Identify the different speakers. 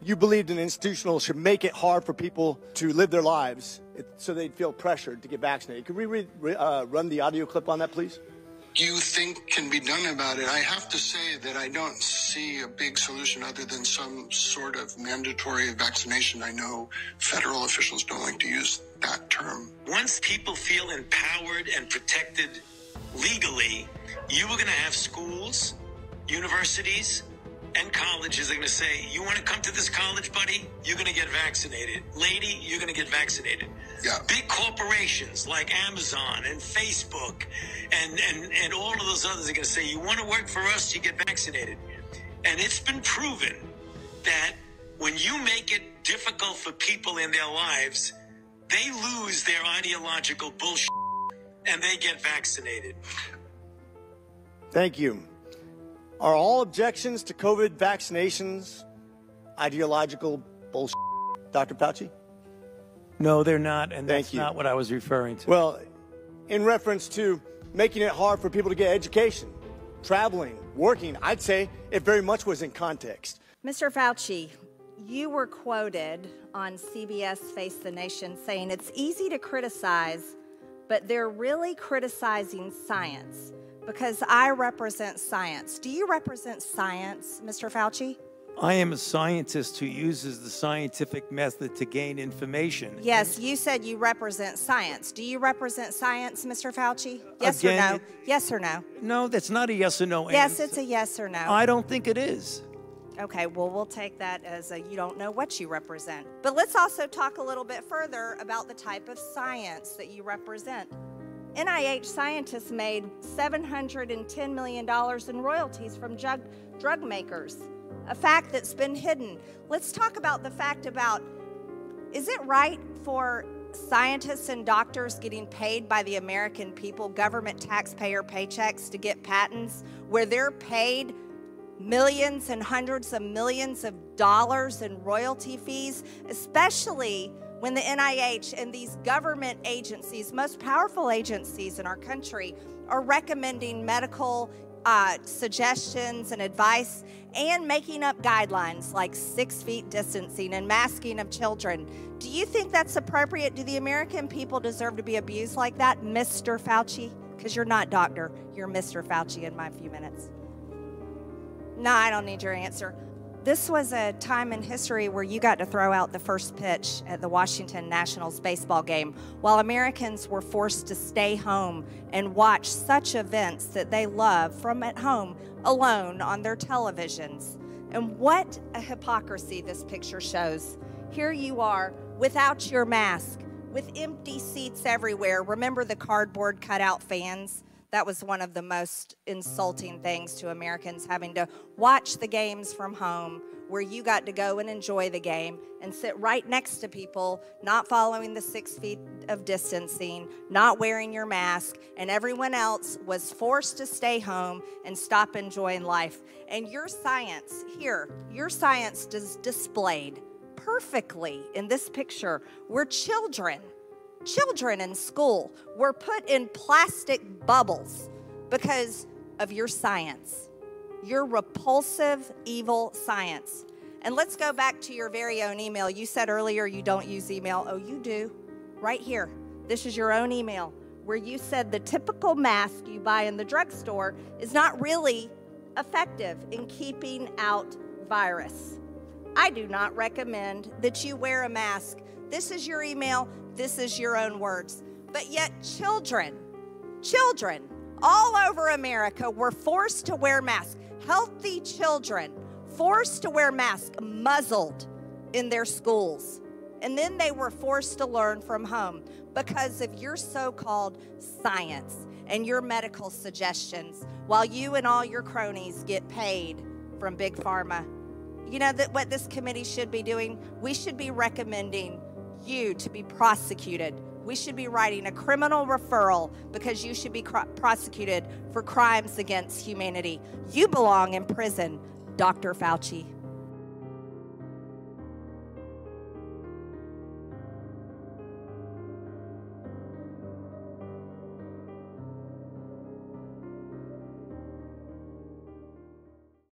Speaker 1: You believed an institutional should make it hard for people to live their lives so they'd feel pressured to get vaccinated. Could we run the audio clip on that, please?
Speaker 2: You think can be done about it? I have to say that I don't see a big solution other than some sort of mandatory vaccination. I know federal officials don't like to use that term.
Speaker 3: Once people feel empowered and protected legally, you are going to have schools, universities, and colleges are going to say, you want to come to this college, buddy? You're going to get vaccinated. Lady, you're going to get vaccinated.
Speaker 2: Yeah.
Speaker 3: Big corporations like Amazon and Facebook and all of those others are going to say, you want to work for us, you get vaccinated. And it's been proven that when you make it difficult for people in their lives, they lose their ideological bullshit and they get vaccinated.
Speaker 1: Thank you. Are all objections to COVID vaccinations ideological bullshit, Dr. Fauci?
Speaker 4: No, they're not, and
Speaker 1: Thank
Speaker 4: that's
Speaker 1: you.
Speaker 4: not what I was referring to.
Speaker 1: Well, in reference to making it hard for people to get education, traveling, working, I'd say it very much was in context.
Speaker 5: Mr. Fauci, you were quoted on CBS Face the Nation saying it's easy to criticize, but they're really criticizing science. Because I represent science. Do you represent science, Mr. Fauci?
Speaker 4: I am a scientist who uses the scientific method to gain information.
Speaker 5: Yes, you said you represent science. Do you represent science, Mr. Fauci? Yes or
Speaker 4: Again,
Speaker 5: no? Yes or no?
Speaker 4: No, that's not a yes or no answer.
Speaker 5: Yes, it's a yes or no.
Speaker 4: I don't think it is.
Speaker 5: Okay, well, we'll take that as a you don't know what you represent. But let's also talk a little bit further about the type of science that you represent. NIH scientists made $710 million in royalties from drug makers, a fact that's been hidden. Let's talk about the fact about, is it right for scientists and doctors getting paid by the American people, government taxpayer paychecks, to get patents where they're paid millions and hundreds of millions of dollars in royalty fees, especially when the NIH and these government agencies, most powerful agencies in our country, are recommending medical suggestions and advice and making up guidelines like 6 feet distancing and masking of children. Do you think that's appropriate? Do the American people deserve to be abused like that, Mr. Fauci? Because you're not doctor, you're Mr. Fauci in my few minutes. No, I don't need your answer. This was a time in history where you got to throw out the first pitch at the Washington Nationals baseball game while Americans were forced to stay home and watch such events that they love from at home alone on their televisions. And what a hypocrisy this picture shows. Here you are without your mask, with empty seats everywhere. Remember the cardboard cutout fans? That was one of the most insulting things to Americans, having to watch the games from home where you got to go and enjoy the game and sit right next to people not following the 6 feet of distancing, not wearing your mask, and everyone else was forced to stay home and stop enjoying life. And your science here, your science is displayed perfectly in this picture where children in school were put in plastic bubbles because of your science, your repulsive, evil science. And let's go back to your very own email. You said earlier you don't use email. Oh, you do. Right here. This is your own email where you said the typical mask you buy in the drugstore is not really effective in keeping out virus. I do not recommend that you wear a mask. This is your email. This is your own words. But yet children all over America were forced to wear masks. Healthy children forced to wear masks, muzzled in their schools. And then they were forced to learn from home because of your so-called science and your medical suggestions while you and all your cronies get paid from Big Pharma. You know that what this committee should be doing? We should be recommending you to be prosecuted. We should be writing a criminal referral because you should be prosecuted for crimes against humanity. You belong in prison, Dr. Fauci.